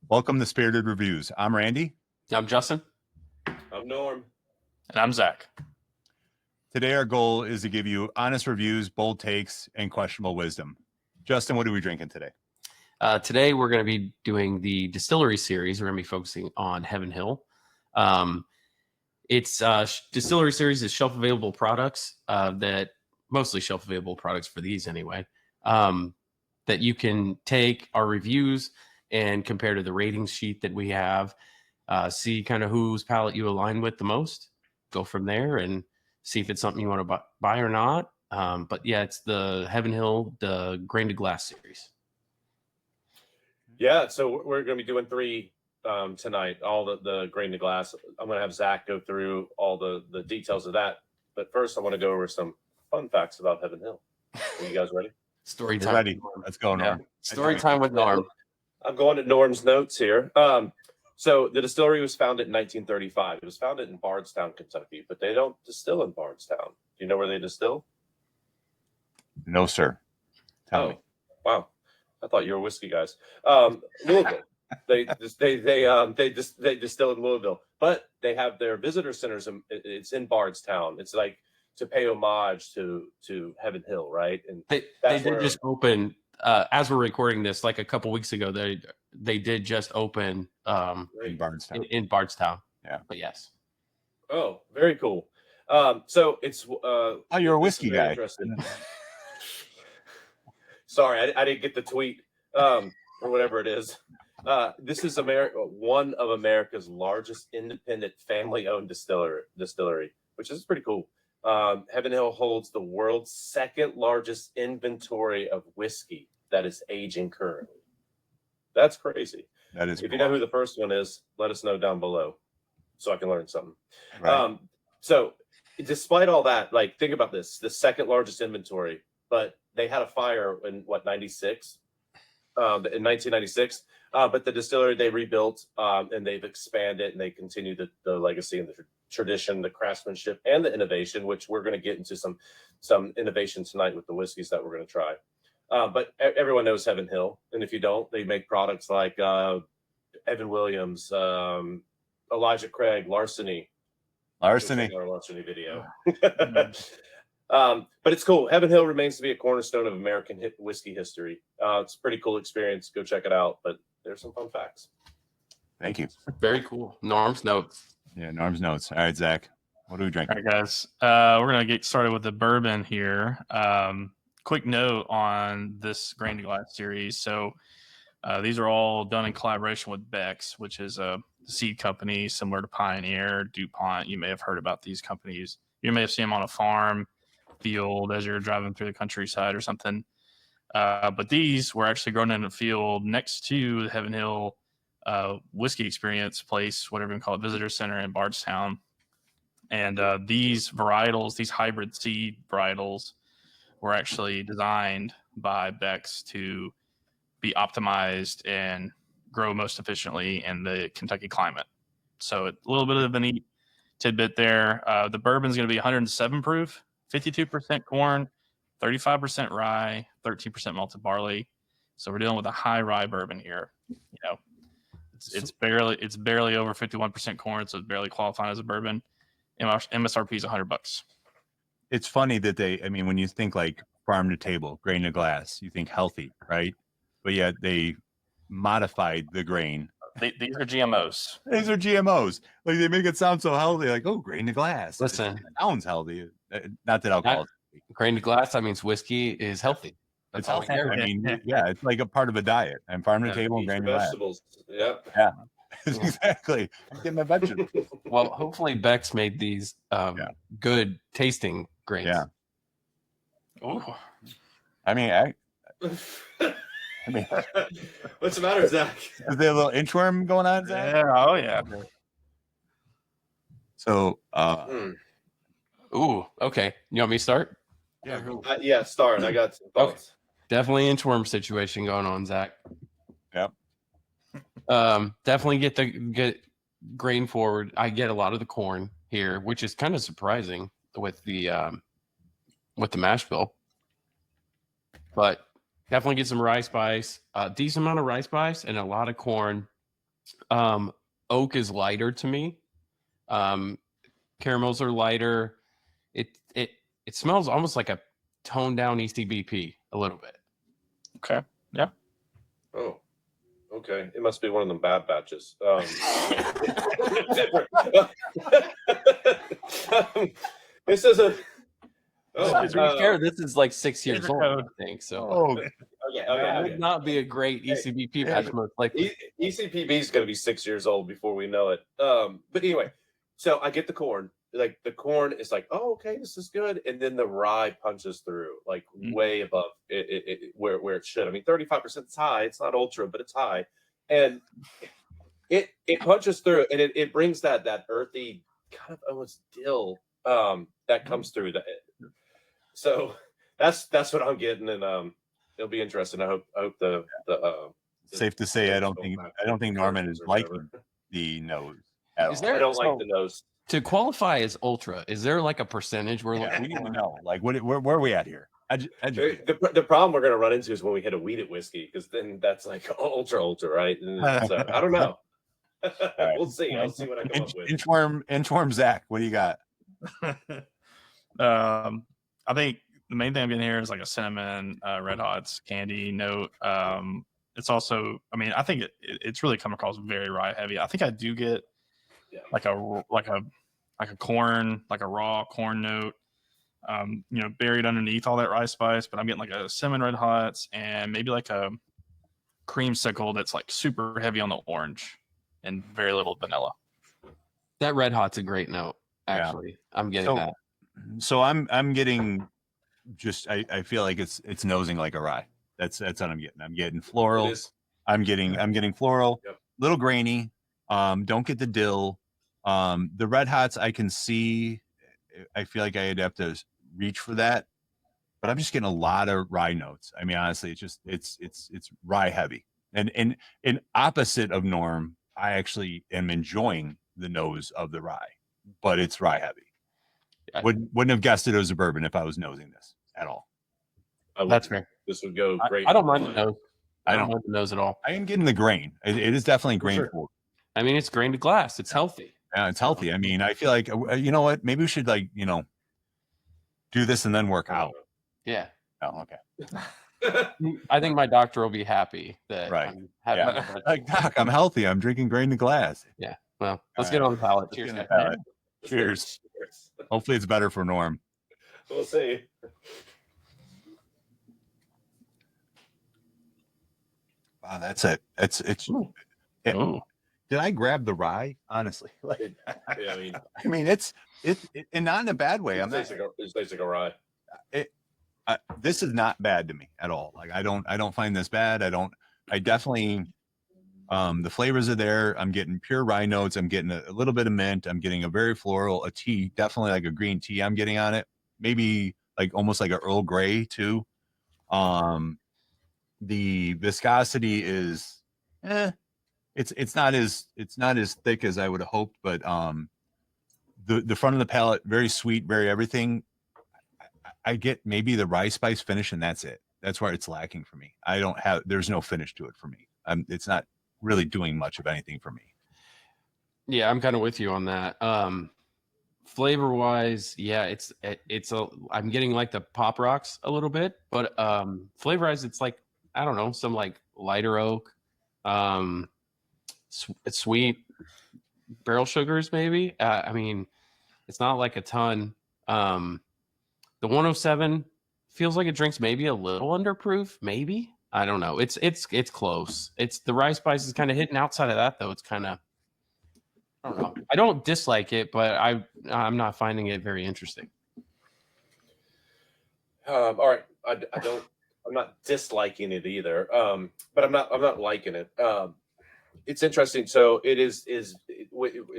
Welcome to Spirited Reviews. I'm Randy. I'm Justin. I'm Norm. And I'm Zach. Today, our goal is to give you honest reviews, bold takes, and questionable wisdom. Justin, what are we drinking today? Today, we're going to be doing the distillery series. We're going to be focusing on Heaven Hill. It's distillery series is shelf available products that mostly shelf available products for these anyway, that you can take our reviews and compare to the ratings sheet that we have, see kind of whose palate you align with the most, go from there and see if it's something you want to buy or not. But yeah, it's the Heaven Hill, the Grain to Glass series. Yeah, so we're going to be doing three tonight, all the grain to glass. I'm going to have Zach go through all the details of that. But first, I want to go over some fun facts about Heaven Hill. Are you guys ready? Story We're time. ready. Let's go, Norm. Yeah. Story time with Norm. I'm going to Norm's notes here. So the distillery was founded in 1935. It was founded in Bardstown, Kentucky, but they don't distill in Bardstown. Do you know where they distill? No, sir. Tell me. Wow. I thought you were whiskey guys. Louisville. They distill in Louisville, but they have their visitor centers. It's in Bardstown. It's like to pay homage to Heaven Hill, right? And They did just open as we're recording this, like a couple weeks ago. They did just open In Bardstown. in Bardstown. Yeah. But yes. Oh, very cool. So it's Oh, you're a whiskey guy. Sorry, I didn't get the tweet or whatever it is. This is one of America's largest independent family-owned distillery, which is pretty cool. Heaven Hill holds the world's second largest inventory of whiskey that is aging currently. That's crazy. That is. If you know who the first one is, let us know down below so I can learn something. Right. So despite all that, like, think about this, the second largest inventory, but they had a fire in 96? In 1996. But the distillery they rebuilt and they've expanded and they continue the legacy and the tradition, the craftsmanship, and the innovation, which we're going to get into some innovation tonight with the whiskeys that we're going to try. But everyone knows Heaven Hill, and if you don't, they make products like Evan Williams, Elijah Craig, Larceny. Our Larceny video. But it's cool. Heaven Hill remains to be a cornerstone of American whiskey history. It's a pretty cool experience. Go check it out. But there's some fun facts. Thank you. Very cool. Norm's notes. Yeah, Norm's notes. All right, Zach, what are we drinking? All right, guys. We're going to get started with the bourbon here. Quick note on this Grain to Glass series. So these are all done in collaboration with Beck's, which is a seed company similar to Pioneer, DuPont. You may have heard about these companies. You may have seen them on a farm field as you're driving through the countryside or something. But these were actually grown in a field next to the Heaven Hill Whiskey Experience place, whatever you call it, visitor center in Bardstown. And these varietals, these hybrid seed varietals, were actually designed by Beck's to be optimized and grow most efficiently in the Kentucky climate. So a little bit of a neat tidbit there. The bourbon is going to be 107 proof, 52% corn, 35% rye, 13% malted barley. So we're dealing with a high rye bourbon here. You know, it's barely over 51% corn, so it's barely qualifying as a bourbon. MSRP is $100. It's funny that when you think like farm to table, grain to glass, you think healthy, right? But yet they modified the grain. These are GMOs. These are GMOs. Like, they make it sound so healthy, like, oh, grain to glass. Listen, it sounds healthy. Not that alcohol is healthy. Grain to glass, that means whiskey is healthy. That's all we care. Yeah, it's like a part of a diet. And farm to table and grain to glass. Vegetables. Yep. Yeah. Exactly. I'm getting my vegetables. Well, hopefully Beck's made these good tasting grains. Yeah. Oh, What's the matter, Zach? Is there a little inchworm going on, Zach? yeah. Oh, yeah. So, Ooh, okay. You want me to start? Yeah, start. I got some thoughts. Definitely inchworm situation going on, Zach. Yep. Definitely get grain forward. I get a lot of the corn here, which is kind of surprising with the mash bill. But definitely get some rye spice, a decent amount of rye spice, and a lot of corn Oak is lighter to me. Caramels are lighter. It smells almost like a toned down ECBP a little bit. Okay. Yeah. Oh, okay. It must be one of them bad batches. This is a. To be fair, this is like 6 years Favorite old, code. I think. So Oh, it would not be a great ECBP batch most likely. ECPB is going to be 6 years old before we know it. But anyway, so I get the corn. Like the corn is like, oh, okay, this is good, and then the rye punches through like way above where it should. I mean, 35% is high. It's not ultra, but it's high, and it punches through, and it brings that earthy kind of almost dill that comes through. So that's what I'm getting, and it'll be interesting. I hope the safe to say, I don't think Norman is liking the nose at all. I don't like the nose. To qualify as ultra, is there like a percentage we're Yeah, looking we need to for? know, like, where are we at here? The problem we're going to run into is when we hit a wheated whiskey, because then that's like ultra, right? And so, I don't know. We'll see. I'll see what I come up with. Inchworm Zach, what do you got? I think the main thing I'm getting here is like a cinnamon, Red Hots candy note. It's also, I mean, I think it's really come across very rye heavy. I think I do get like a corn, like a raw corn note, buried underneath all that rye spice. But I'm getting like a cinnamon Red Hots and maybe like a creamsicle that's like super heavy on the orange and very little vanilla. That Red Hot's a great note. Actually, I'm getting that. So I'm getting just I feel like it's nosing like a rye. That's what I'm getting. I'm getting floral. I'm getting floral, little grainy. Don't get the dill. The Red Hots I can see. I feel like I'd have to reach for that, but I'm just getting a lot of rye notes. I mean, honestly, it's rye heavy, and in opposite of Norm, I actually am enjoying the nose of the rye, but it's rye heavy. Wouldn't have guessed it was a bourbon if I was nosing this at all. That's fair. This would go great. I don't mind the nose. I don't mind the nose at all. I am getting the grain. It is definitely grain forward. I mean, it's grain to glass. It's healthy. Yeah, it's healthy. I mean, I feel like you know what? Maybe we should do this and then work out. Yeah. Oh, okay. I think my doctor will be happy that I'm having like, Doc, I'm healthy. I'm drinking grain to glass. Yeah. Well, let's get on the palate. Cheers. Cheers. Hopefully it's better for Norm. We'll see. Wow, that's it. Did I grab the rye? Honestly, I mean, it's and not in a bad way. It tastes like a rye. This is not bad to me at all. Like I don't find this bad. I definitely, the flavors are there. I'm getting pure rye notes. I'm getting a little bit of mint. I'm getting a very floral, a tea, definitely like a green tea I'm getting on it. Maybe like almost like an Earl Grey too. The viscosity is, it's not as thick as I would have hoped, but the front of the palate, very sweet, very everything. I get maybe the rye spice finish, and that's it. That's where it's lacking for me. There's no finish to it for me. It's not really doing much of anything for me. Yeah, I'm kind of with you on that. Flavor wise, yeah, I'm getting like the Pop Rocks a little bit, but flavor wise, it's like, I don't know, some like lighter oak, sweet barrel sugars maybe. I mean, it's not like a ton. The 107 feels like it drinks maybe a little under proof, maybe. I don't know. It's close. It's the rye spice is kind of hitting. Outside of that though, it's kind of, I don't know. I don't dislike it, but I'm not finding it very interesting. All right, I'm not disliking it either, but I'm not liking it. It's interesting. So it is as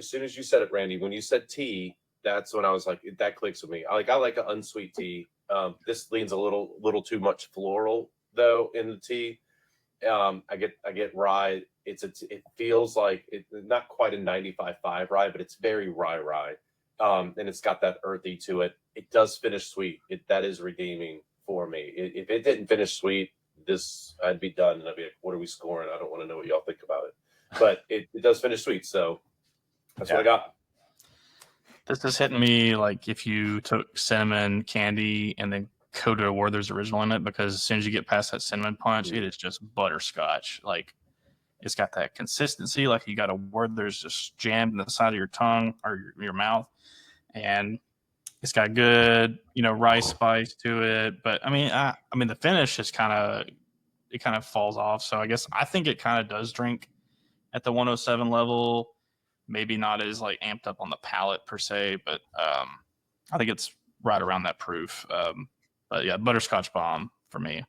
soon as you said it, Randy, when you said tea, that's when I was like, that clicks with me. I like an unsweet tea. This leans a little too much floral though in the tea. I get rye. It feels like it's not quite a 95.5 rye, but it's very rye. And it's got that earthy to it. It does finish sweet. That is redeeming for me. If it didn't finish sweet, I'd be done. And I'd be like, what are we scoring? I don't want to know what y'all think about it. but it does finish sweet. So that's what I got. This is hitting me like if you took cinnamon candy and then coated a Werther's original in it, because as soon as you get past that cinnamon punch, it is just butterscotch. Like it's got that consistency, like you got a Werther's just jammed in the side of your tongue or your mouth, and it's got good, rice spice to it. But I mean, the finish is kind of falls off. So I think it kind of does drink at the 107 level. Maybe not as like amped up on the palate per se, but I think it's right around that proof. But yeah, butterscotch bomb for me.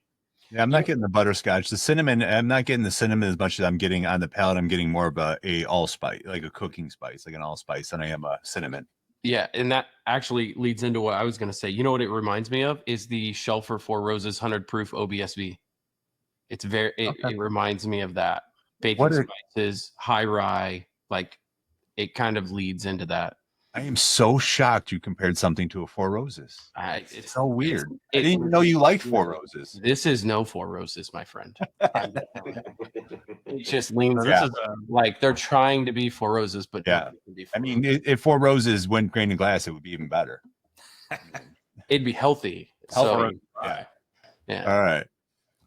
Yeah, I'm not getting the butterscotch. The cinnamon, I'm not getting the cinnamon as much as I'm getting on the palate. I'm getting more of a allspice, like a cooking spice, like an allspice, than I am a cinnamon. Yeah, and that actually leads into what I was going to say. You know what it reminds me of is the Shelfer Four Roses 100 proof OBSV. It's it reminds me of that. Baking spices, high rye, like it kind of leads into that. I am so shocked you compared something to a Four Roses. It's so weird. I didn't even know you liked Four Roses. This is no Four Roses, my friend. It just leans. This is like they're trying to be Four Roses, but yeah. I mean, if Four Roses went grain and glass, it would be even better. It'd be healthy. So, yeah. All right.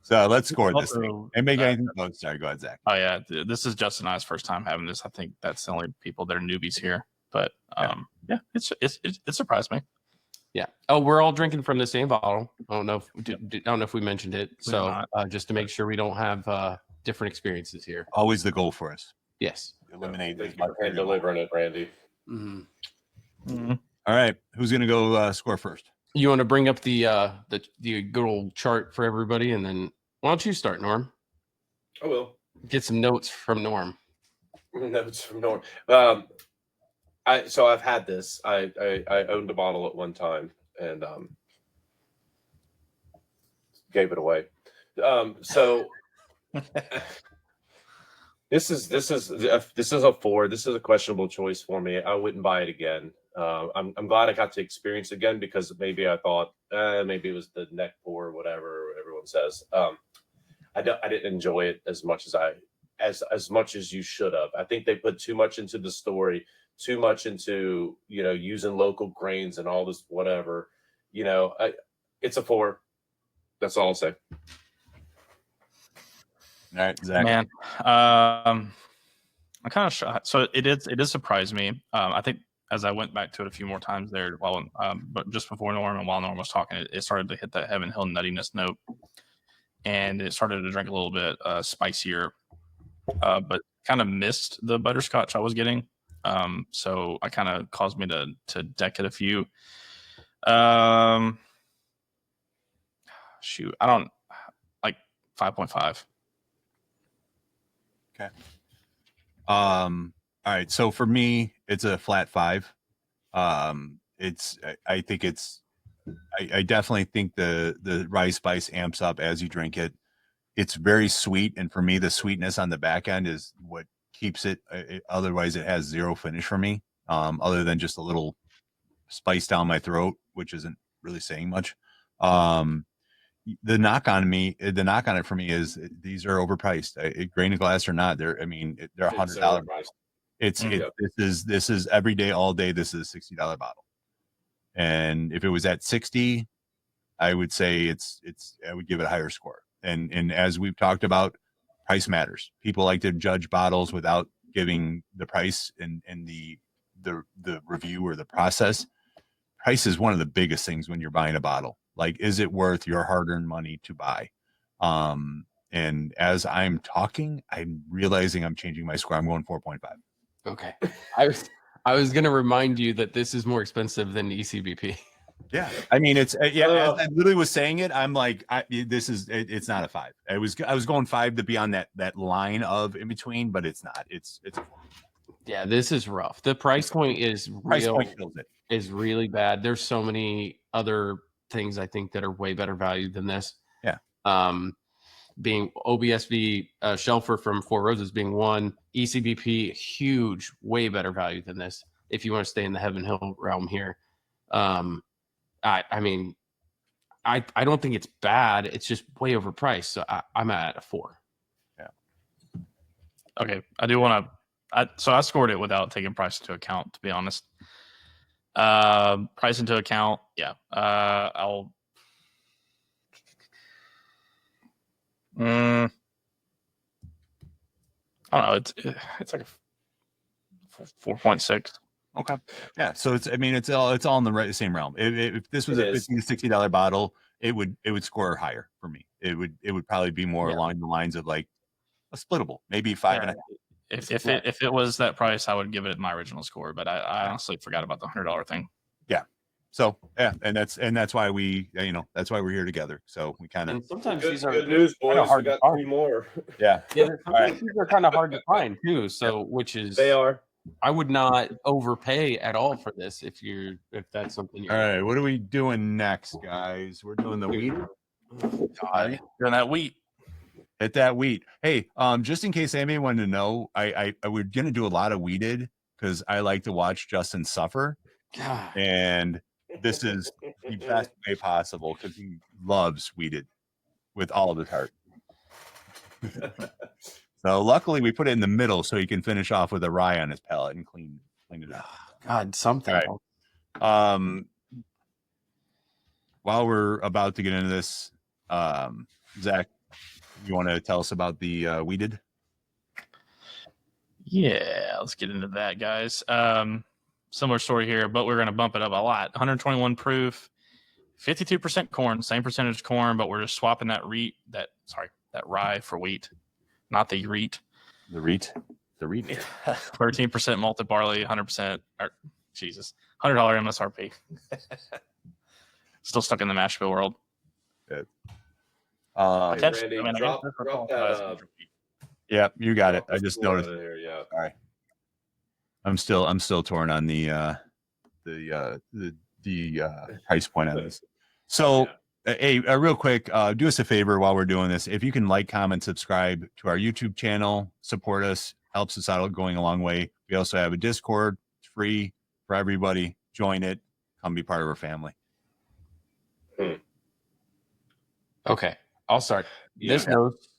So let's score this thing. Anybody got anything? Oh, sorry. Go ahead, Zach. Oh yeah, this is Justin and I's first time having this. I think that's the only people that are newbies here. But yeah, it surprised me. Yeah. Oh, we're all drinking from the same bottle. I don't know if we mentioned it. So just to make sure we don't have different experiences here. Always the goal for us. Yes. Eliminate this. And delivering it, Randy. Mm-hmm. Mm-hmm. All right. Who's gonna go score first? You want to bring up the good old chart for everybody, and then why don't you start, Norm? I will. Get some notes from Norm. Notes from Norm. So I've had this. I owned a bottle at one time and gave it away. So this is a 4. This is a questionable choice for me. I wouldn't buy it again. I'm glad I got to experience it again, because maybe I thought maybe it was the neck pour or whatever everyone says. I didn't enjoy it as much as much as you should have. I think they put too much into the story, too much into using local grains and all this whatever. It's a 4. That's all I'll say. All right, Zach. Man, I'm kind of shocked. So it did surprise me. I think as I went back to it a few more times there, but just before Norm and while Norm was talking, it started to hit that Heaven Hill nuttiness note, and it started to drink a little bit spicier, but kind of missed the butterscotch I was getting. So I kind of caused me to deck it a few. Shoot, I don't like 5.5. Okay. All right. So for me, it's a flat 5. I definitely think the rye spice amps up as you drink it. It's very sweet, and for me, the sweetness on the back end is what keeps it. Otherwise, it has zero finish for me, other than just a little spice down my throat, which isn't really saying much. The knock on it for me is these are overpriced. Grain and glass or not, they're $100. This is every day, all day. This is a $60 bottle, and if it was at 60, I would say I would give it a higher score. And as we've talked about, price matters. People like to judge bottles without giving the price and the review or the process. Price is one of the biggest things when you're buying a bottle. Like, is it worth your hard-earned money to buy? And as I'm talking, I'm realizing I'm changing my score. I'm going 4.5. Okay. I was going to remind you that this is more expensive than ECBP. Yeah. I mean, it's as I literally was saying it, I'm like, it's not a 5. I was going 5 to be on that line of in between, but it's not. It's a 4. Yeah, this is rough. The price point is really bad. There's so many other things I think that are way better value than this. Yeah. Being OBSV Shelfer from Four Roses being one, ECBP huge, way better value than this. If you want to stay in the Heaven Hill realm here, I mean, I don't think it's bad. It's just way overpriced. So I'm at a 4. Yeah. Okay, I do want to. So I scored it without taking price into account. To be honest, price into account. Yeah, I'll. I don't know. It's like a 4.6. Okay. Yeah. So it's, I mean, it's all in the same realm. If this was It a is. $50 to $60 bottle, it would score higher for me. It would probably be more Yeah. along the lines of like a splittable, maybe 5.5. If it was that price, I would give it my original score. But I honestly forgot about the $100 thing. Yeah. So yeah, and that's why we, that's why we're here together. So we kind of. And sometimes Good, these are good news, boys. We hard to got find. 3 more. Yeah. Yeah, sometimes these are kind of hard to find too. So, which is They are. I would not overpay at all for this if that's something you're. All right. What are we doing next, guys? We're doing the wheat. God. Doing that wheat. Hit that wheat. Hey, just in case anybody wanted to know, I we're gonna do a lot of wheated because I like to watch Justin suffer, God. and this is the best way possible because he loves wheated with all of his heart. So luckily we put it in the middle so he can finish off with a rye on his palate and clean it up. God, something. All right. While we're about to get into this, Zach, you want to tell us about the wheated? Yeah, let's get into that, guys. Similar story here, but we're going to bump it up a lot. 121 proof, 52% corn, same percentage corn, but we're just swapping that rye for wheat, not the reet. The reet. 13% malted barley, 100%. $100 MSRP. Still stuck in the mash bill world. Good. Randy, drop that. Yeah, you got it. I just noticed. There, yeah. All right. I'm still torn on the price point on this. So, a real quick, do us a favor while we're doing this. If you can like, comment, subscribe to our YouTube channel, support us, helps us out going a long way. We also have a Discord. It's free for everybody. Join it. Come be part of our family. Okay, I'll start. Yeah.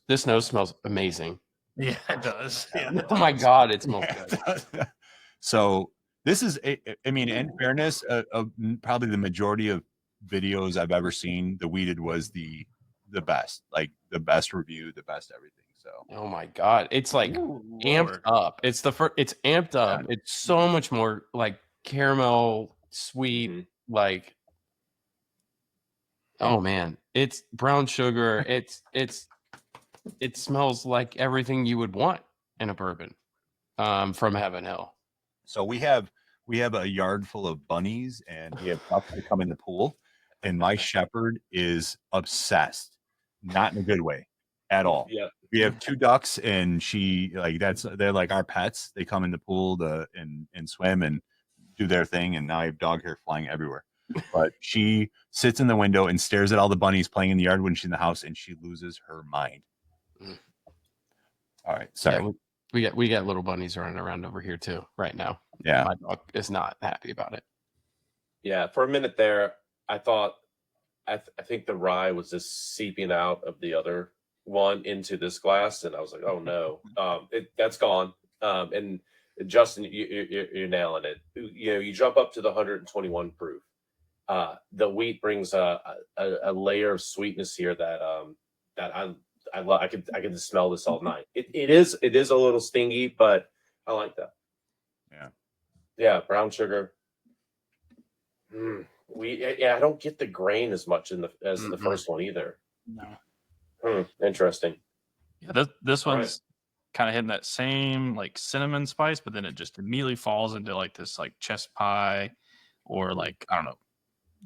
This nose smells amazing. Yeah, it does. Yeah. Oh my God, it smells good. So this is, I mean, in fairness, probably the majority of videos I've ever seen, the wheated was the best, like the best review, the best everything. So Oh my God, it's like amped up. It's it's amped up. Yeah. It's so much more like caramel, sweet, like. Oh man, it's brown sugar. It smells like everything you would want in a bourbon, from Heaven Hill. So we have a yard full of bunnies, and we have ducks that come in the pool, and my shepherd is obsessed, not in a good way at all. Yeah. We have 2 ducks, and they're like our pets. They come in the pool and swim and do their thing, and now I have dog hair flying everywhere. But she sits in the window and stares at all the bunnies playing in the yard when she's in the house, and she loses her mind. All right, sorry. Yeah, we got little bunnies running around over here too right now. Yeah, my dog is not happy about it. Yeah, for a minute there, I thought, I think the rye was just seeping out of the other one into this glass, and I was like, oh no, that's gone. And Justin, you're nailing it. You jump up to the 121 proof. The wheat brings a layer of sweetness here that I love. I could smell this all night. It is a little stingy, but I like that. Yeah, brown sugar. I don't get the grain as much as the first one either. No. Interesting. Yeah, this one's kind of hitting that same like cinnamon spice, but then it just immediately falls into like this like chess pie, or like, I don't know,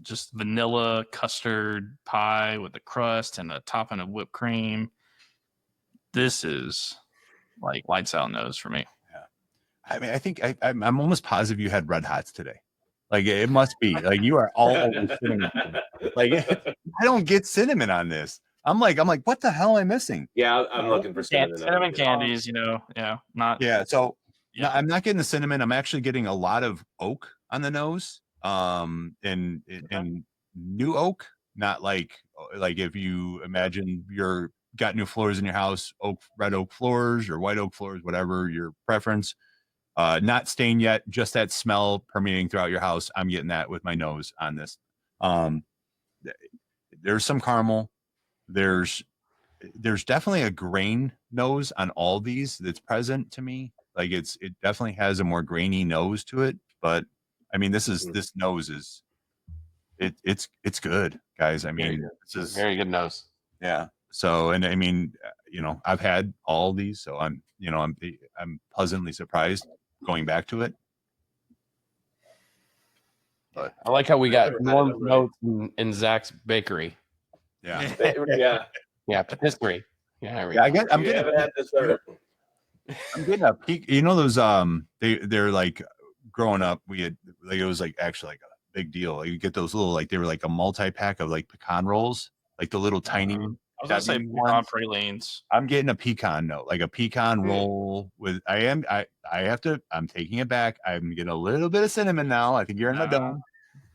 just vanilla custard pie with the crust and a topping of whipped cream. This is like lights out nose for me. Yeah, I mean, I think I'm almost positive you had Red Hots today. Like it must be like you are all over cinnamon. Like I don't get cinnamon on this. I'm like, what the hell am I missing? Yeah, I'm looking for cinnamon. Cinnamon candies, not. Yeah, so Yeah. no, I'm not getting the cinnamon. I'm actually getting a lot of oak on the nose. And new oak, not like if you imagine your got new floors in your house, red oak floors or white oak floors, whatever your preference. Not stained yet, just that smell permeating throughout your house. I'm getting that with my nose on this. There's some caramel. There's definitely a grain nose on all these that's present to me. Like it definitely has a more grainy nose to it. But I mean, this nose is it's good, guys. I mean, this is very good nose. Yeah. So, and I mean, I've had all these, so I'm pleasantly surprised going back to it. But I like how we got Norm's notes in Zach's bakery. Yeah. Yeah. Patisserie. Yeah. I'm getting a peak. You know those they're like growing up. We had like it was like actually like a big deal. You get those little like they were like a multi-pack of like pecan rolls, like the little tiny. I was gonna say pecan pralines. I'm getting a pecan note, like a pecan roll with. I'm taking it back. I'm getting a little bit of cinnamon now. I think you're in my dome.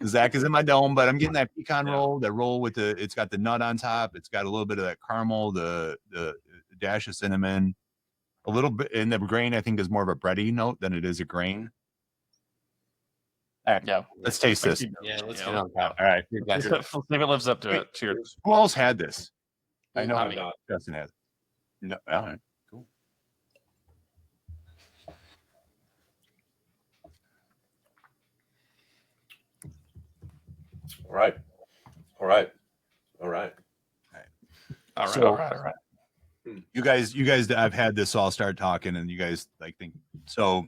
Zach is in my dome, but I'm getting that pecan roll. That roll with it's got the nut on top. It's got a little bit of that caramel, the dash of cinnamon, a little bit, and the grain I think is more of a bready note than it is a grain. All right, Yeah, let's taste this. Yeah, let's get on top. All right, see if it lives up to it. Cheers. Who else had this? I know not. Justin has. No, all right, cool. All right. You guys, I've had this all start talking, and you guys like think so.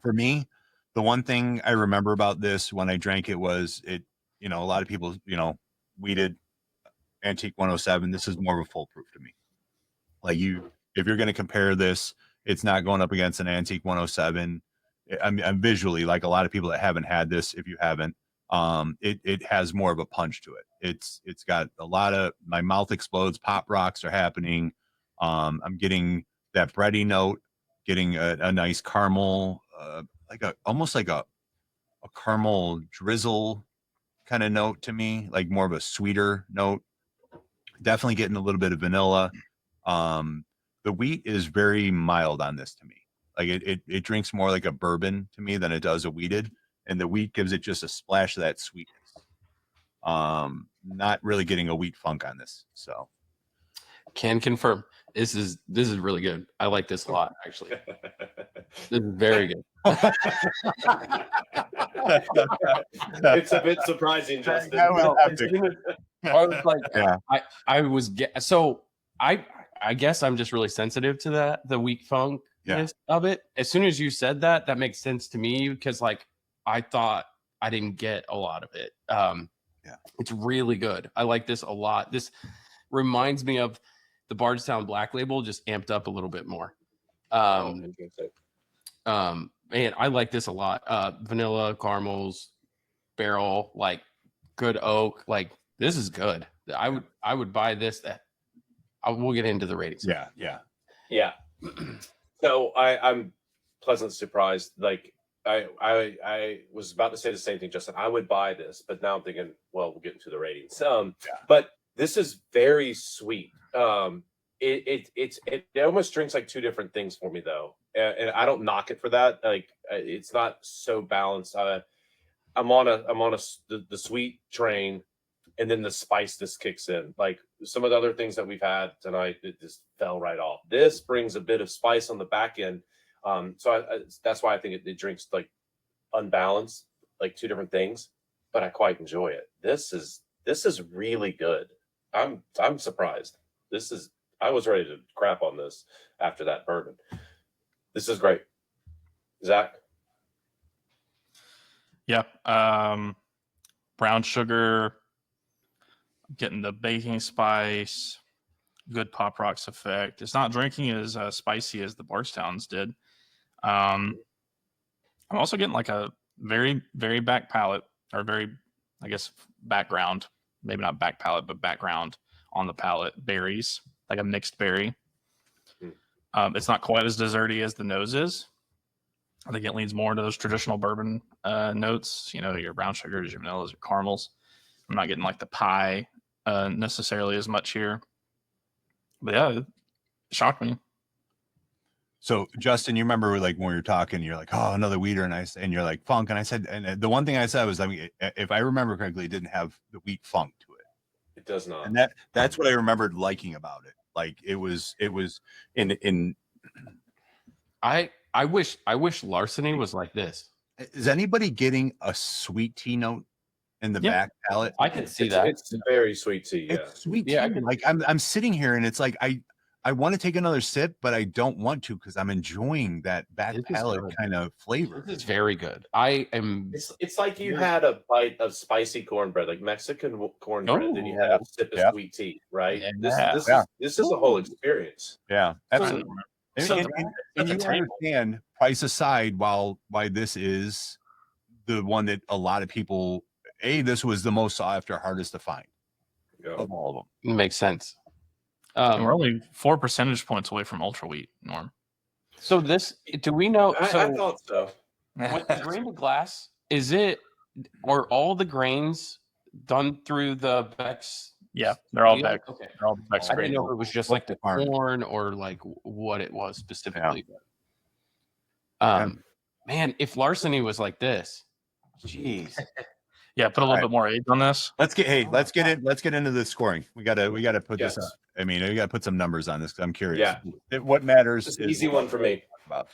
For me, the one thing I remember about this when I drank it was it. A lot of people, weeded Antique 107. This is more of a foolproof to me. Like if you're going to compare this, it's not going up against an Antique 107. I'm visually like a lot of people that haven't had this. If you haven't, it has more of a punch to it. It's got a lot of my mouth explodes. Pop rocks are happening. I'm getting that bready note, getting a nice caramel, almost like a caramel drizzle kind of note to me, like more of a sweeter note. Definitely getting a little bit of vanilla. The wheat is very mild on this to me. Like it drinks more like a bourbon to me than it does a wheated, and the wheat gives it just a splash of that sweetness. Not really getting a wheat funk on this. So can confirm this is really good. I like this a lot, actually. This is very good. It's a bit surprising, Justin. I was like, I guess I'm just really sensitive to the weak funkness of it. As soon as you said that makes sense to me, because like I thought I didn't get a lot of it. It's really good. I like this a lot. This reminds me of the Bardstown Black Label, just amped up a little bit more. Man, I like this a lot. Vanilla, caramels, barrel, like good oak. Like this is good. I would buy this. We'll get into the ratings. Yeah. So I'm pleasantly surprised. Like I was about to say the same thing, Justin. I would buy this, but now I'm thinking, well, we'll get into the ratings. But this is very sweet. It almost drinks like two different things for me though, and I don't knock it for that. Like it's not so balanced. I'm on the sweet train, and then the spiciness kicks in. Like some of the other things that we've had tonight, it just fell right off. This brings a bit of spice on the back end. So that's why I think it drinks like unbalanced, like two different things, but I quite enjoy it. This is really good. I'm surprised. I was ready to crap on this after that bourbon. This is great. Zach? Yeah. Brown sugar, getting the baking spice, good Pop Rocks effect. It's not drinking as spicy as the Bardstowns did. I'm also getting like a very, very back palate, or very, I guess, background. Maybe not back palate, but background on the palate. Berries, like a mixed berry. It's not quite as desserty as the nose is. I think it leans more into those traditional bourbon notes. Your brown sugars, your vanillas, your caramels. I'm not getting like the pie necessarily as much here. But yeah, it shocked me. So Justin, you remember like when we were talking, you're like, oh, another weeder, and you're like funk, and I said, and the one thing I said was, I mean, if I remember correctly, it didn't have the wheat funk to it. It does not. And that's what I remembered liking about it. Like it was in. I wish Larceny was like this. Is anybody getting a sweet tea note in the back palate? I can see that. It's very sweet tea. Yeah. It's sweet tea. Yeah, Like I'm sitting here and it's like I want to take another sip, but I don't want to because I'm enjoing that back palate kind of flavor. This is very good. I am. It's like you had a bite of spicy cornbread, like Mexican cornbread, then you had a sip of sweet tea, right? This is a whole experience. Yeah, absolutely. And you understand, price aside, why this is the one that a lot of people. This was the most sought after, hardest to find of all of them. It makes sense. And we're only 4 percentage points away from ultra wheat, Norm. So do we know? I thought so. With the grain to glass, are all the grains done through the Beck's? Yeah, they're all Beck's. Beck's. Okay. They're all Beck's. I didn't know if it was just like the corn or like what it was specifically. Man, if Larceny was like this, jeez. Yeah, put a little bit more age on this. Let's get into the scoring. We gotta put this up. I mean, we gotta put some numbers on this because I'm curious. Yeah. What matters is an easy one for me. About.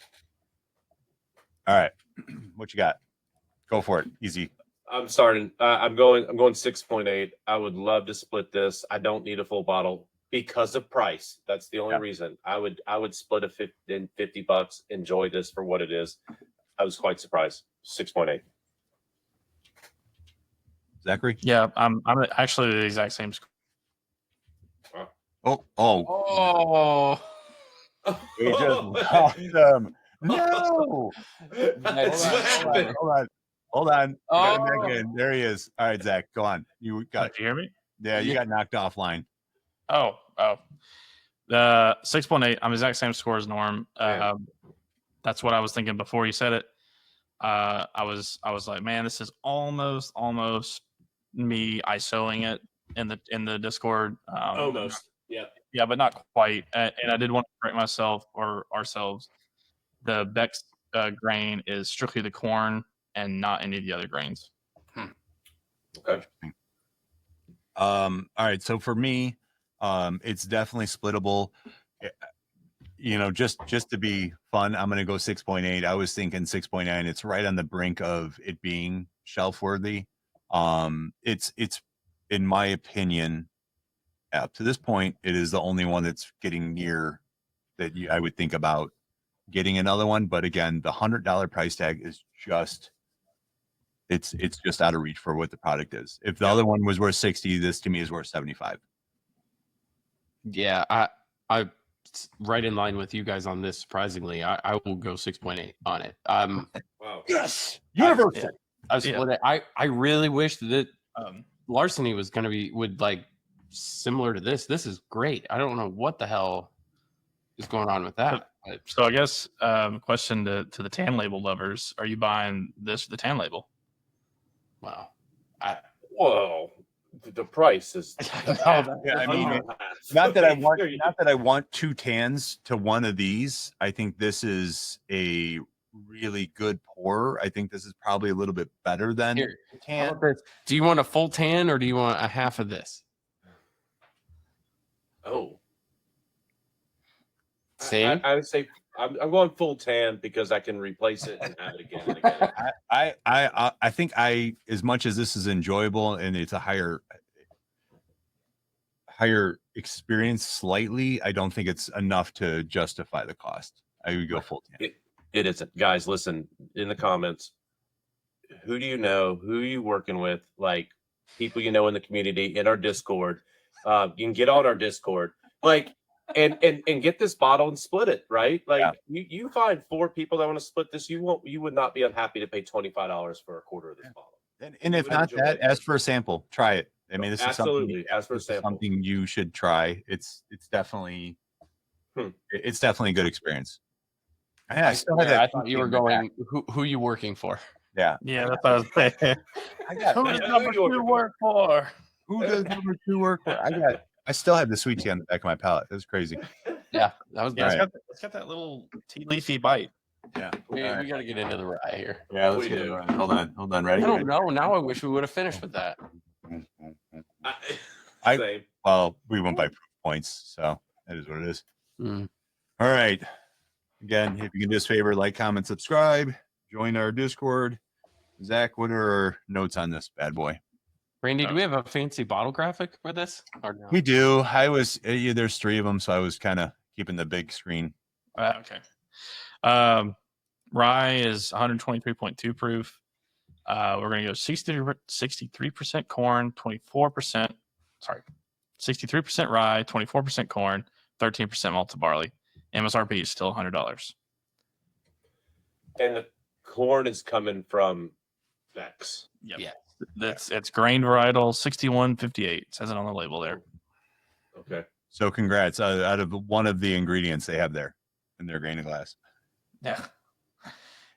All right. What you got? Go for it. Easy. I'm starting. I'm going 6.8. I would love to split this. I don't need a full bottle because of price. That's the only reason. I would split $50. Enjoy this for what it is. I was quite surprised. 6.8. Zachary? Yeah, I'm actually the exact same score. Oh! We just lost them. No! Hold on. There he is. All right, Zach, go on. You got. Did you hear me? Yeah, you got knocked offline. Oh. 6.8. I'm the exact same score as Norm. That's what I was thinking before you said it. I was like, man, this is almost me ISOing it in the Discord. Almost. Yeah, but not quite. And I did want to correct myself or ourselves. The Beck's grain is strictly the corn and not any of the other grains. Okay. All right. So for me, it's definitely splittable. You know, just to be fun, I'm going to go 6.8. I was thinking 6.9. It's right on the brink of it being shelf worthy. It's in my opinion, up to this point, it is the only one that's getting near that I would think about getting another one. But again, the $100 price tag is just it's just out of reach for what the product is. If the other one was worth 60, this to me is worth 75. Yeah, I right in line with you guys on this. Surprisingly, I will go 6.8 on it. Wow. Yes, universal. I really wish that Larceny was going to would like similar to this. This is great. I don't know what the hell is going on with that. So I guess question to the tan label lovers: are you buying this for the tan label? Wow. Whoa. The price is. I mean, not that I want two tans to one of these. I think this is a really good pour. I think this is probably a little bit better than tan. Do you want a full tan or do you want a half of this? Oh. Same. I would say I'm going full tan because I can replace it and have it again and again. I think as much as this is enjoyable and it's a higher experience slightly, I don't think it's enough to justify the cost. I would go full tan. It isn't. Guys, listen in the comments. Who do you know? Who are you working with? Like people you know in the community, in our Discord. You can get on our Discord. Like and get this bottle and split it, right? Like you find 4 people that want to split this, you would not be unhappy to pay $25 for a quarter of this bottle. And if not that, ask for a sample. Try it. I mean, this absolutely is something you should try. It's definitely it's definitely a good experience. Yeah, I thought you were going. Who you working for? Yeah, that's what I was saying. Who does number 2 work for? I got I still have the sweet tea on the back of my palate. That's crazy. Yeah, that was Yeah, bad. it's got that little tea leafy bite. Yeah. We All right. got to get into the rye here. Yeah, let's We get it. do. Right. Hold on. Ready? I don't know. Now I wish we would have finished with that. Same. Well, we went by points, so that is what it is. Mm. All right. Again, if you can do us a favor, like, comment, subscribe, join our Discord. Zach, what are our notes on this bad boy? Randy, do we have a fancy bottle graphic for this? Or no? We do. I was there's 3 of them, so I was kind of keeping the big screen. Okay. Rye is 123.2 proof. We're going to go 63% corn, 24%. Sorry, 63% rye, 24% corn, 13% malted barley. MSRP is still $100. And the corn is coming from Vex. Yep. Yeah. It's grain varietal 6158. Says it on the label there. Okay. So congrats. Out of one of the ingredients they have there in their grain of glass. Yeah.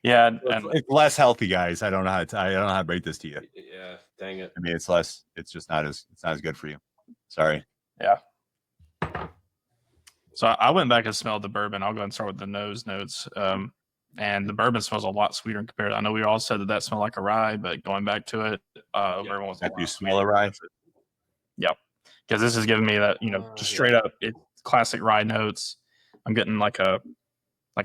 Yeah. And It's less healthy, guys. I don't know how to break this to you. Yeah. Dang it. I mean, it's less. It's just not as good for you. Sorry. yeah. So I went back and smelled the bourbon. I'll go ahead and start with the nose notes. And the bourbon smells a lot sweeter compared. I know we all said that smelled like a rye, but going back to it, bourbon was a That lot you smell a rye? Yep. Because this is giving me that, just straight up classic rye notes. I'm getting like a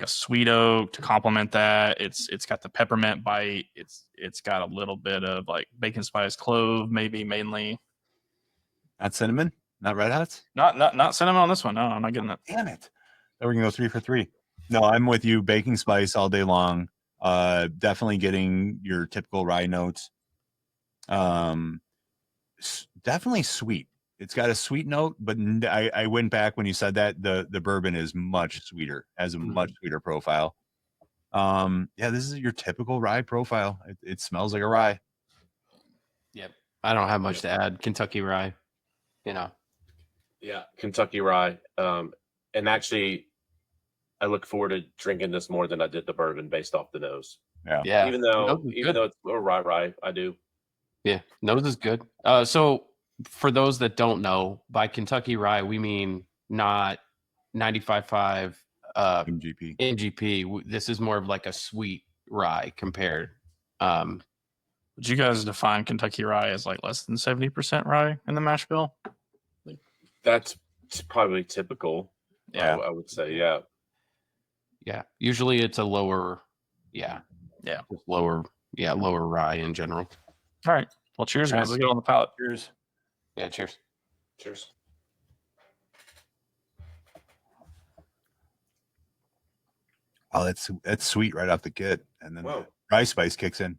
sweet oak to complement that. It's got the peppermint bite. It's got a little bit of like bacon spice clove, maybe mainly. Not cinnamon? Not red hots? Not cinnamon on this one. No, I'm not getting that. Damn it. Then we can go 3 for 3. No, I'm with you. Baking spice all day long. Definitely getting your typical rye notes. Definitely sweet. It's got a sweet note, but I went back when you said that the bourbon is much sweeter, has a much sweeter profile. Yeah, this is your typical rye profile. It smells like a rye. Yep. I don't have much to add. Kentucky rye, Yeah. Kentucky rye. And actually, I look forward to drinking this more than I did the bourbon based off the nose. Yeah. Even though it's a rye, I do. Yeah, nose is good. So for those that don't know, by Kentucky rye, we mean not 95.5 MGP. MGP. This is more of like a sweet rye compared. Would you guys define Kentucky rye as like less than 70% rye in the mash bill? That's probably typical. Yeah. I would say, yeah. Yeah, usually it's a lower, just lower rye in general. All right. Well, cheers, guys. Let's get on the palate. Cheers. Yeah, cheers. Cheers. Oh, that's sweet right off the get, and then Whoa. the rye spice kicks in.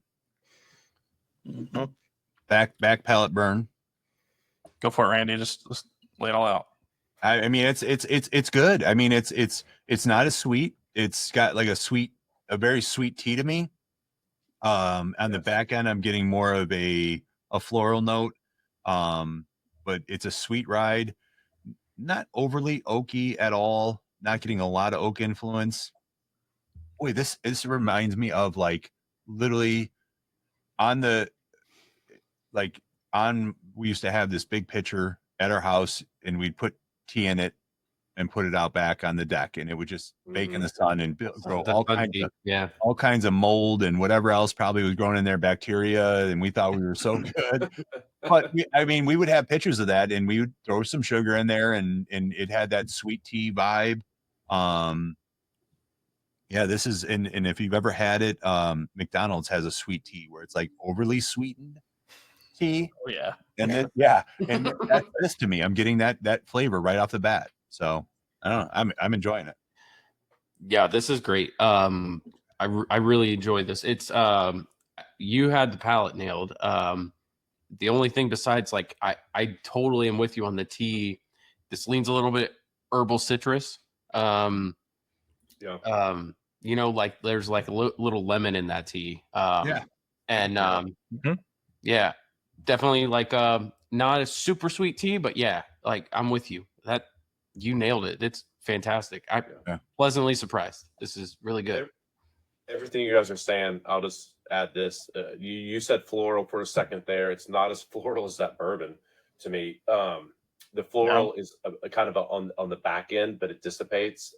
Mm-hmm. Back palate burn. Go for it, Randy. Just lay it all out. I mean, it's good. I mean, it's not as sweet. It's got like a very sweet tea to me. On the back end, I'm getting more of a floral note. But it's a sweet ride, not overly oaky at all. Not getting a lot of oak influence. Boy, this reminds me of like literally we used to have this big pitcher at our house, and we'd put tea in it and put it out back on the deck, and it would just bake in the sun and grow all kinds of mold and whatever else probably was growing in there, bacteria, and we thought we were so good. But we would have pictures of that, and we would throw some sugar in there, and it had that sweet tea vibe. Yeah, this is, and if you've ever had it, McDonald's has a sweet tea where it's like overly sweetened tea. Oh yeah. And then and that's this to me. I'm getting that flavor right off the bat. So I don't know. I'm enjoying it. Yeah, this is great. I really enjoy this. It's you had the palate nailed. The only thing besides like I totally am with you on the tea. This leans a little bit herbal citrus. Like there's like a little lemon in that tea. Definitely like not a super sweet tea, but yeah, like I'm with you. That you nailed it. It's fantastic. I'm pleasantly surprised. This is really good. Everything you guys are saying, I'll just add this. You said floral for a second there. It's not as floral as that bourbon to me. The floral is a kind of on the back end, but it dissipates.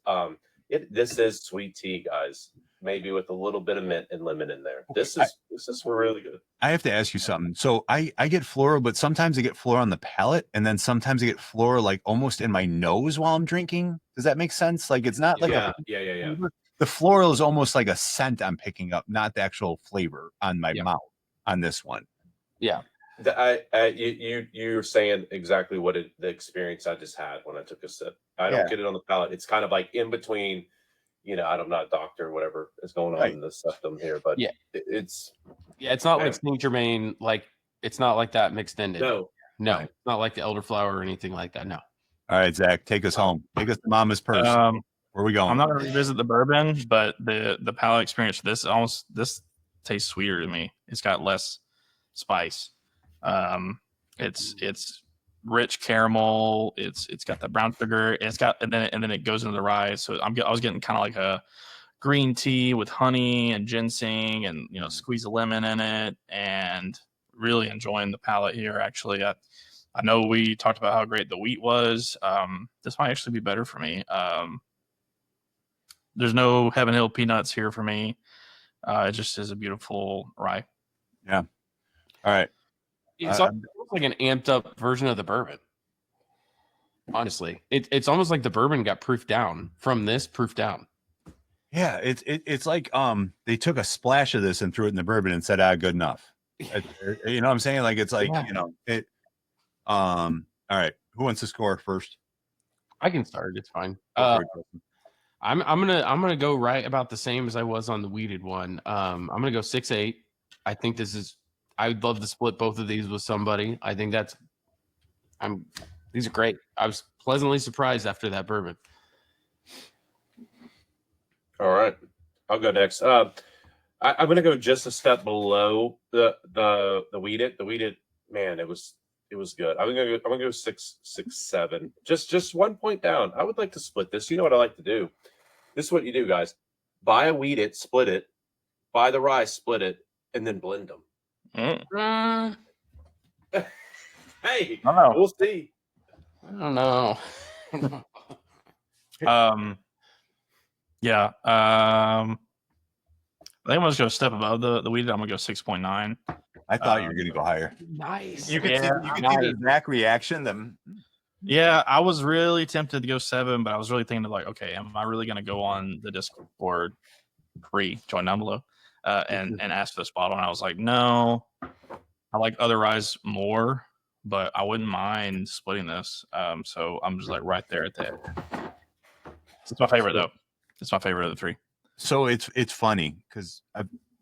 This is sweet tea, guys. Maybe with a little bit of mint and lemon in there. Okay, This is really good. I have to ask you something. So I get floral, but sometimes I get floral on the palate, and then sometimes I get floral like almost in my nose while I'm drinking. Does that make sense? Like it's not like Yeah. The floral is almost like a scent I'm picking up, not the actual flavor on my mouth on this one. Yeah. You're saying exactly what the experience I just had when I took a sip. I don't get it on the palate. It's kind of like in between. I'm not a doctor, whatever is going on in the system here, but it's not like Saint Germain, like it's not like that mixed ended. No, it's not like the elderflower or anything like that. No. All right, Zach, take us home. Take us to Mama's purse. Where are we going? I'm not going to revisit the bourbon, but the palate experience. This tastes sweeter to me. It's got less spice. It's rich caramel. It's got the brown sugar. It's got and then it goes into the rye. So I was getting kind of like a green tea with honey and ginseng, and squeeze a lemon in it, and really enjoying the palate here. Actually, I know we talked about how great the wheat was. This might actually be better for me. There's no Heaven Hill peanuts here for me. It just is a beautiful rye. Yeah. All right. It's almost like an amped up version of the bourbon. Honestly, it's almost like the bourbon got proofed down from this proof down. Yeah, it's like they took a splash of this and threw it in the bourbon and said, good enough. You know what I'm saying? Like it's like it. All right, who wants to score first? I can start. It's fine. I'm gonna go right about the same as I was on the weeded one. I'm gonna go 6.8. I think this is. I would love to split both of these with somebody. I think these are great. I was pleasantly surprised after that bourbon. All right, I'll go next. I'm going to go just a step below the weeded. The weeded, man, it was good. I'm going to go 6.7. Just 1 point down. I would like to split this. You know what I like to do? This is what you do, guys. Buy a weeded, split it. Buy the rye, split it, and then blend them. Hey, we'll see. I don't know. Yeah. I think I'm going to go a step above the weeded. I'm going to go 6.9. I thought you were going to go higher. Nice. You could see the Zach reaction. Yeah, I was really tempted to go 7, but I was really thinking of like, okay, am I really going to go on the Discord join down below, and ask for this bottle? And I was like, no, I like other ryes more, but I wouldn't mind splitting this. So I'm just like right there at the end. It's my favorite though. It's my favorite of the 3. So it's funny because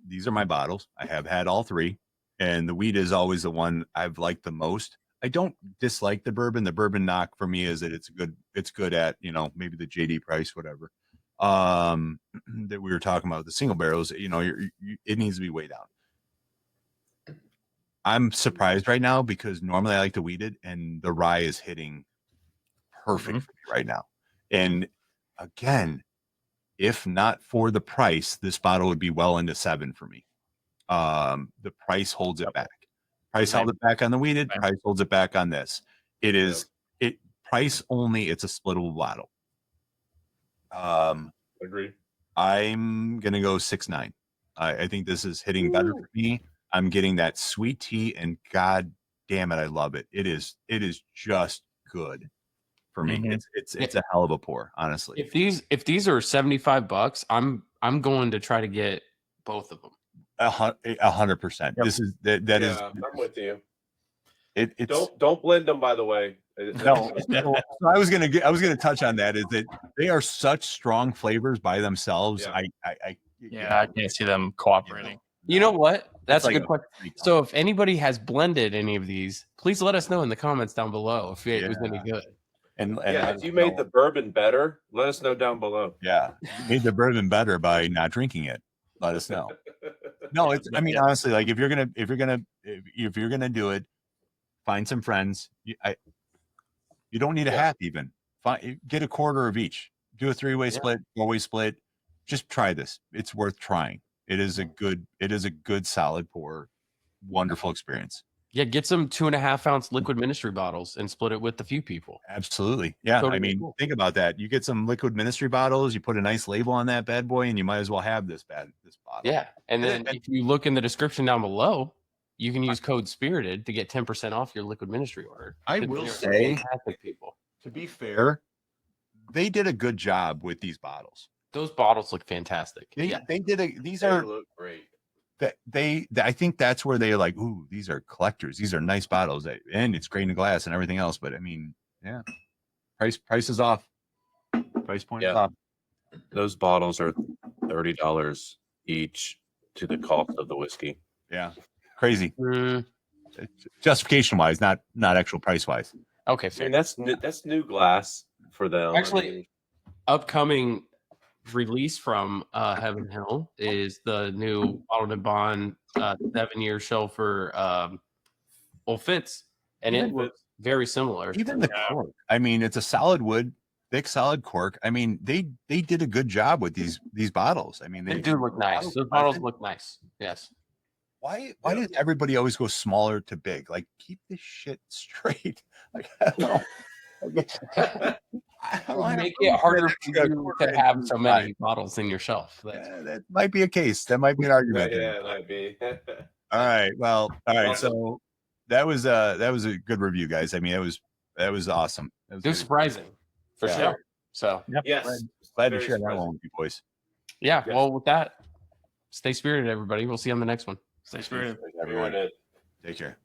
these are my bottles. I have had all 3, and the wheat is always the one I've liked the most. I don't dislike the bourbon. The bourbon knock for me is that it's good at maybe the JD price, whatever. That we were talking about the single barrels. It needs to be way down. I'm surprised right now because normally I like the weeded, and the rye is hitting perfect for me right now. And again, if not for the price, this bottle would be well into 7 for me. The price holds it back. Price held it back on the weeded. Price holds it back on this. It is price only. It's a splittable bottle. Agree. I'm gonna go 6.9. I think this is hitting better for me. I'm getting that sweet tea, and god damn it, I love it. It is just good for me. It's a hell of a pour, honestly. If these are $75, I'm going to try to get both of them. 100%. This is that is. I'm with you. It's don't blend them, by the way. No, so I was gonna touch on that. Is that they are such strong flavors by themselves. Yeah. I can't see them cooperating. You know what? That's like a good question. So if anybody has blended any of these, please let us know in the comments down below if it was any good. And if you made the bourbon better, let us know down below. Yeah, you made the bourbon better by not drinking it. Let us know. No, it's. I mean, honestly, like if you're gonna do it, find some friends. You don't need a half even. Get a quarter of each. Do a 3-way split, 4-way split. Just try this. It's worth trying. It is a good solid pour. Wonderful experience. Yeah, get some 2.5 ounce liquid ministry bottles and split it with a few people. Absolutely. Yeah. Totally I mean, cool. think about that. You get some liquid ministry bottles, you put a nice label on that bad boy, and you might as well have this bottle. Yeah. And then if you look in the description down below, you can use code SPIRITED to get 10% off your liquid ministry order. I will say, fantastic people. to be fair, they did a good job with these bottles. Those bottles look fantastic. They did these They are look great. that I think that's where they're like, ooh, these are collectors. These are nice bottles, and it's grain to glass and everything else. But I mean, yeah, price is off. Price point is off. Those bottles are $30 each to the cost of the whiskey. Yeah, crazy. Justification wise, not actual price wise. Okay, I fair. mean, that's new glass for them. Actually, upcoming release from Heaven Hill is the new Bottled and Bond 7-year shelf for Old Fitz, and it looks very similar. Even the cork. I mean, it's a solid wood, thick, solid cork. I mean, they did a good job with these bottles. I mean, they do look nice. Those bottles look nice. Yes. Why does everybody always go smaller to big? Like, keep this shit straight. Like, I don't know. Make it harder for you to have so many bottles in your shelf. That might be a case. That might be an argument. Yeah, it might be. All right. Well, all right. Awesome. So that was a good review, guys. I mean, that was awesome. It was surprising for sure. So yes, glad to share that one with you boys. Yeah. Well, with that, stay spirited, everybody. We'll see you on the next one. Stay spirited. Everyone, take care.